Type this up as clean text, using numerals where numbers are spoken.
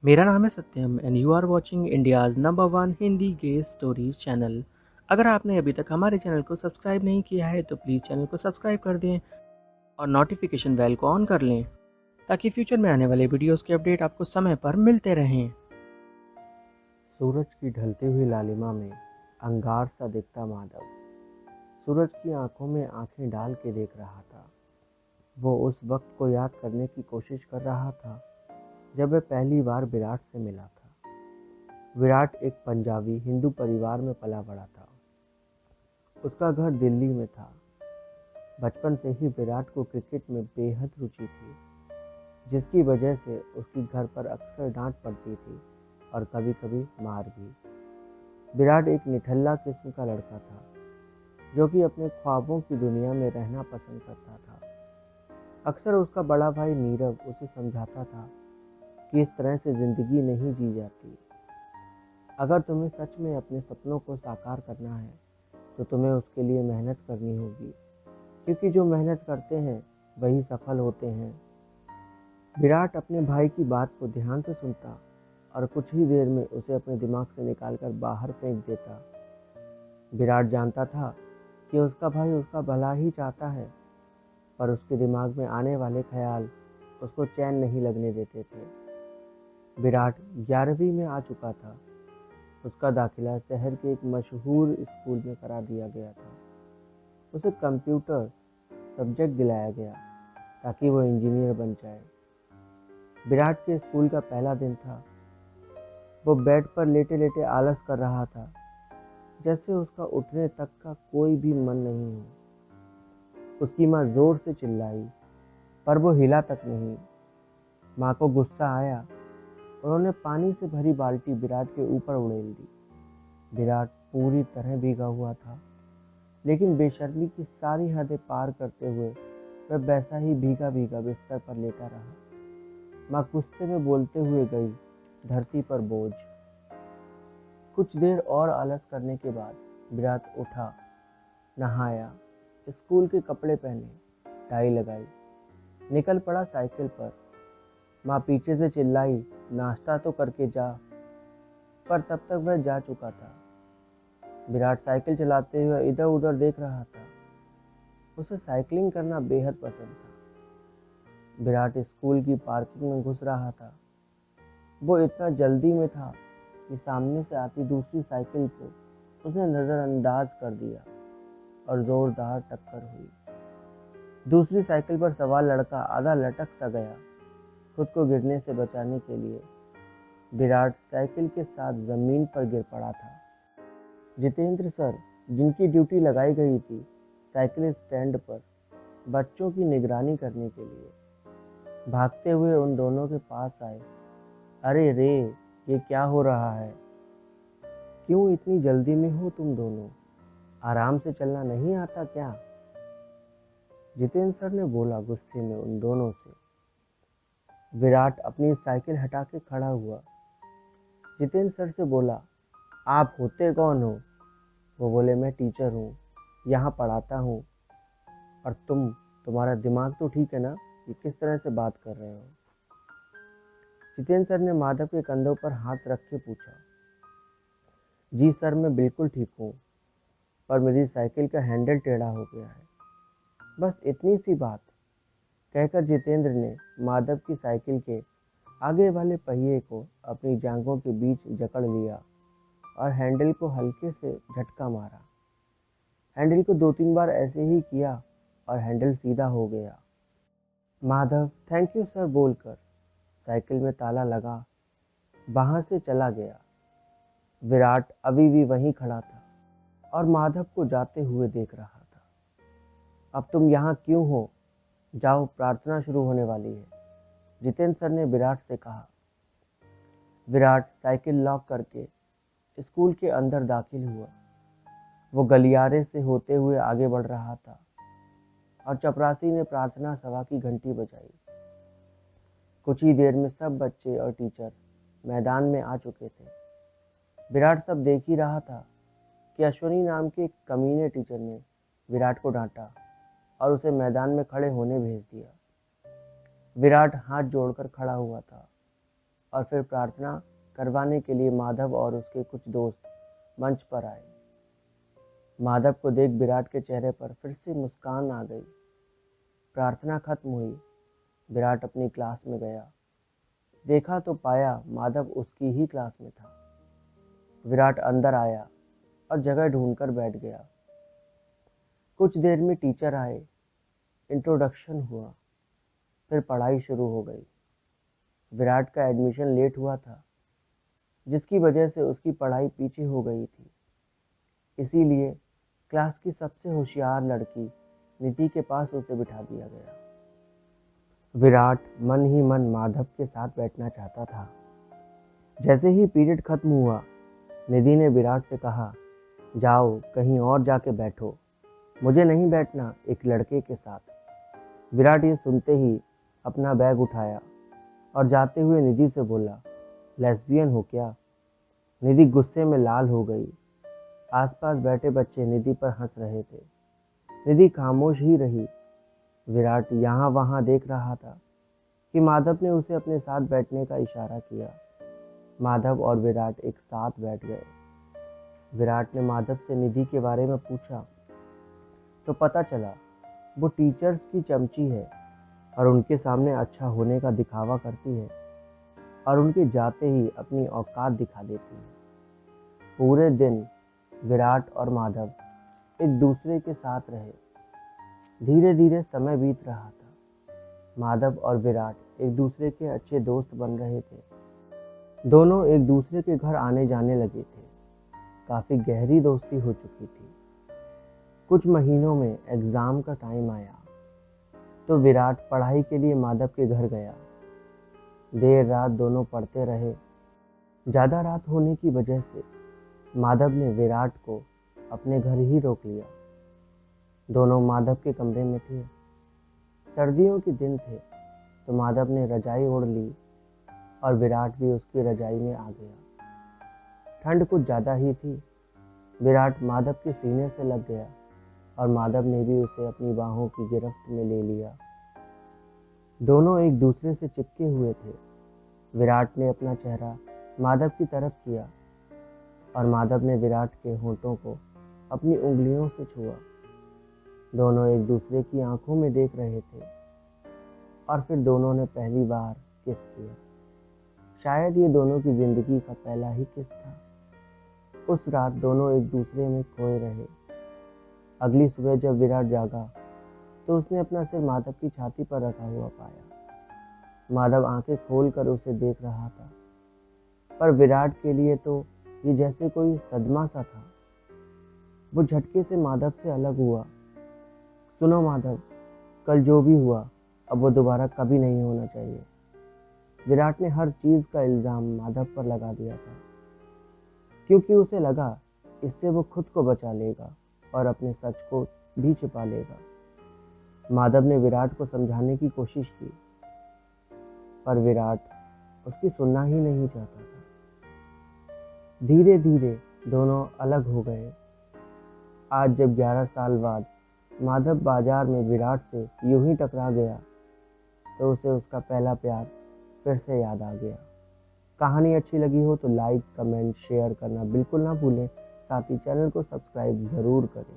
मेरा नाम है Satyam and you are watching India's number one Hindi guess stories channel. अगर आपने अभी तक हमारे चैनल को सब्सक्राइब नहीं किया है तो प्लीज़ चैनल को सब्सक्राइब कर दें और नोटिफिकेशन बेल को ऑन कर लें ताकि फ्यूचर में आने वाले वीडियोस के अपडेट आपको समय पर मिलते रहें। सूरज की ढलती हुई लालिमा में अंगार सा दिखता माधव सूरज की आंखों में आंखें डाल के देख रहा था। वो उस वक्त को याद करने की कोशिश कर रहा था जब वह पहली बार विराट से मिला था। विराट एक पंजाबी हिंदू परिवार में पला बड़ा था। उसका घर दिल्ली में था। बचपन से ही विराट को क्रिकेट में बेहद रुचि थी, जिसकी वजह से उसकी घर पर अक्सर डांट पड़ती थी और कभी कभी मार भी। विराट एक निठल्ला किस्म का लड़का था जो कि अपने ख्वाबों की दुनिया में रहना पसंद करता था। अक्सर उसका बड़ा भाई नीरव उसे समझाता था कि इस तरह से जिंदगी नहीं जी जाती। अगर तुम्हें सच में अपने सपनों को साकार करना है तो तुम्हें उसके लिए मेहनत करनी होगी, क्योंकि जो मेहनत करते हैं वही सफल होते हैं। विराट अपने भाई की बात को ध्यान से सुनता और कुछ ही देर में उसे अपने दिमाग से निकालकर बाहर फेंक देता। विराट जानता था कि उसका भाई उसका भला ही चाहता है, पर उसके दिमाग में आने वाले ख्याल उसको चैन नहीं लगने देते थे। विराट 11वीं में आ चुका था। उसका दाखिला शहर के एक मशहूर स्कूल में करा दिया गया था। उसे कंप्यूटर सब्जेक्ट दिलाया गया ताकि वो इंजीनियर बन जाए। विराट के स्कूल का पहला दिन था। वो बेड पर लेटे लेटे आलस कर रहा था, जैसे उसका उठने तक का कोई भी मन नहीं हो। उसकी माँ जोर से चिल्लाई, पर वो हिला तक नहीं। माँ को गुस्सा आया। उन्होंने पानी से भरी बाल्टी विराट के ऊपर उड़ेल दी। विराट पूरी तरह भीगा हुआ था, लेकिन बेशर्मी की सारी हदें पार करते हुए वह वैसा ही भीगा भीगा बिस्तर पर लेटा रहा। माँ गुस्से में बोलते हुए गई, धरती पर बोझ। कुछ देर और आलस करने के बाद विराट उठा, नहाया, स्कूल के कपड़े पहने, टाई लगाई, निकल पड़ा साइकिल पर। माँ पीछे से चिल्लाई, नाश्ता तो करके जा, पर तब तक वह जा चुका था। विराट साइकिल चलाते हुए इधर उधर देख रहा था। उसे साइकिलिंग करना बेहद पसंद था। विराट स्कूल की पार्किंग में घुस रहा था। वो इतना जल्दी में था कि सामने से आती दूसरी साइकिल को उसने नज़रअंदाज कर दिया और जोरदार टक्कर हुई। दूसरी साइकिल पर सवार लड़का आधा लटक सा गया। खुद को गिरने से बचाने के लिए विराट साइकिल के साथ जमीन पर गिर पड़ा था। जितेंद्र सर, जिनकी ड्यूटी लगाई गई थी साइकिल स्टैंड पर बच्चों की निगरानी करने के लिए, भागते हुए उन दोनों के पास आए। अरे रे, ये क्या हो रहा है? क्यों इतनी जल्दी में हो तुम दोनों? आराम से चलना नहीं आता क्या? जितेंद्र सर ने बोला गुस्से में उन दोनों से। विराट अपनी साइकिल हटा के खड़ा हुआ। जितेंद्र सर से बोला, आप होते कौन हो? वो बोले, मैं टीचर हूँ, यहाँ पढ़ाता हूँ। और तुम्हारा दिमाग तो ठीक है ना? ये किस तरह से बात कर रहे हो? जितेंद्र सर ने माधव के कंधों पर हाथ रख के पूछा। जी सर, मैं बिल्कुल ठीक हूँ, पर मेरी साइकिल का हैंडल टेढ़ा हो गया है, बस इतनी सी बात, कहकर जितेंद्र ने माधव की साइकिल के आगे वाले पहिए को अपनी जांघों के बीच जकड़ लिया और हैंडल को हल्के से झटका मारा। हैंडल को 2-3 बार ऐसे ही किया और हैंडल सीधा हो गया। माधव थैंक यू सर बोलकर साइकिल में ताला लगा वहां से चला गया। विराट अभी भी वहीं खड़ा था और माधव को जाते हुए देख रहा था। अब तुम यहाँ क्यों हो? जाओ, प्रार्थना शुरू होने वाली है, जितेंद्र सर ने विराट से कहा। विराट साइकिल लॉक करके स्कूल के अंदर दाखिल हुआ। वो गलियारे से होते हुए आगे बढ़ रहा था और चपरासी ने प्रार्थना सभा की घंटी बजाई। कुछ ही देर में सब बच्चे और टीचर मैदान में आ चुके थे। विराट सब देख ही रहा था कि अश्वनी नाम के एक कमीने टीचर ने विराट को डांटा और उसे मैदान में खड़े होने भेज दिया। विराट हाथ जोड़कर खड़ा हुआ था और फिर प्रार्थना करवाने के लिए माधव और उसके कुछ दोस्त मंच पर आए। माधव को देख विराट के चेहरे पर फिर से मुस्कान आ गई। प्रार्थना खत्म हुई। विराट अपनी क्लास में गया। देखा तो पाया माधव उसकी ही क्लास में था। विराट अंदर आया और जगह ढूंढकर बैठ गया। कुछ देर में टीचर आए, इंट्रोडक्शन हुआ, फिर पढ़ाई शुरू हो गई। विराट का एडमिशन लेट हुआ था, जिसकी वजह से उसकी पढ़ाई पीछे हो गई थी। इसीलिए क्लास की सबसे होशियार लड़की निधि के पास उसे बिठा दिया गया। विराट मन ही मन माधव के साथ बैठना चाहता था। जैसे ही पीरियड खत्म हुआ, निधि ने विराट से कहा, जाओ कहीं और जाके बैठो, मुझे नहीं बैठना एक लड़के के साथ। विराट ये सुनते ही अपना बैग उठाया और जाते हुए निधि से बोला, लेस्बियन हो क्या? निधि गुस्से में लाल हो गई। आसपास बैठे बच्चे निधि पर हंस रहे थे। निधि खामोश ही रही। विराट यहाँ वहाँ देख रहा था कि माधव ने उसे अपने साथ बैठने का इशारा किया। माधव और विराट एक साथ बैठ गए। विराट ने माधव से निधि के बारे में पूछा तो पता चला वो टीचर्स की चमची है और उनके सामने अच्छा होने का दिखावा करती है और उनके जाते ही अपनी औकात दिखा देती है। पूरे दिन विराट और माधव एक दूसरे के साथ रहे। धीरे धीरे समय बीत रहा था। माधव और विराट एक दूसरे के अच्छे दोस्त बन रहे थे। दोनों एक दूसरे के घर आने जाने लगे थे। काफी गहरी दोस्ती हो चुकी थी। कुछ महीनों में एग्जाम का टाइम आया तो विराट पढ़ाई के लिए माधव के घर गया। देर रात दोनों पढ़ते रहे। ज्यादा रात होने की वजह से माधव ने विराट को अपने घर ही रोक लिया। दोनों माधव के कमरे में थे। सर्दियों के दिन थे तो माधव ने रजाई ओढ़ ली और विराट भी उसकी रजाई में आ गया। ठंड कुछ ज़्यादा ही थी। विराट माधव के सीने से लग गया और माधव ने भी उसे अपनी बाहों की गिरफ्त में ले लिया। दोनों एक दूसरे से चिपके हुए थे। विराट ने अपना चेहरा माधव की तरफ किया और माधव ने विराट के होंठों को अपनी उंगलियों से छुआ। दोनों एक दूसरे की आंखों में देख रहे थे और फिर दोनों ने पहली बार किस किया। शायद ये दोनों की जिंदगी का पहला ही किस था। उस रात दोनों एक दूसरे में खोए रहे। अगली सुबह जब विराट जागा तो उसने अपना सिर माधव की छाती पर रखा हुआ पाया। माधव आंखें खोलकर उसे देख रहा था, पर विराट के लिए तो ये जैसे कोई सदमा सा था। वो झटके से माधव से अलग हुआ। सुनो माधव, कल जो भी हुआ अब वो दोबारा कभी नहीं होना चाहिए। विराट ने हर चीज का इल्जाम माधव पर लगा दिया था, क्योंकि उसे लगा इससे वो खुद को बचा लेगा और अपने सच को भी छिपा लेगा। माधव ने विराट को समझाने की कोशिश की, पर विराट उसकी सुनना ही नहीं चाहता था। धीरे धीरे दोनों अलग हो गए। आज जब 11 साल बाद माधव बाजार में विराट से यूं ही टकरा गया तो उसे उसका पहला प्यार फिर से याद आ गया। कहानी अच्छी लगी हो तो लाइक, कमेंट, शेयर करना बिल्कुल ना भूलें। साथ ही चैनल को सब्सक्राइब ज़रूर करें।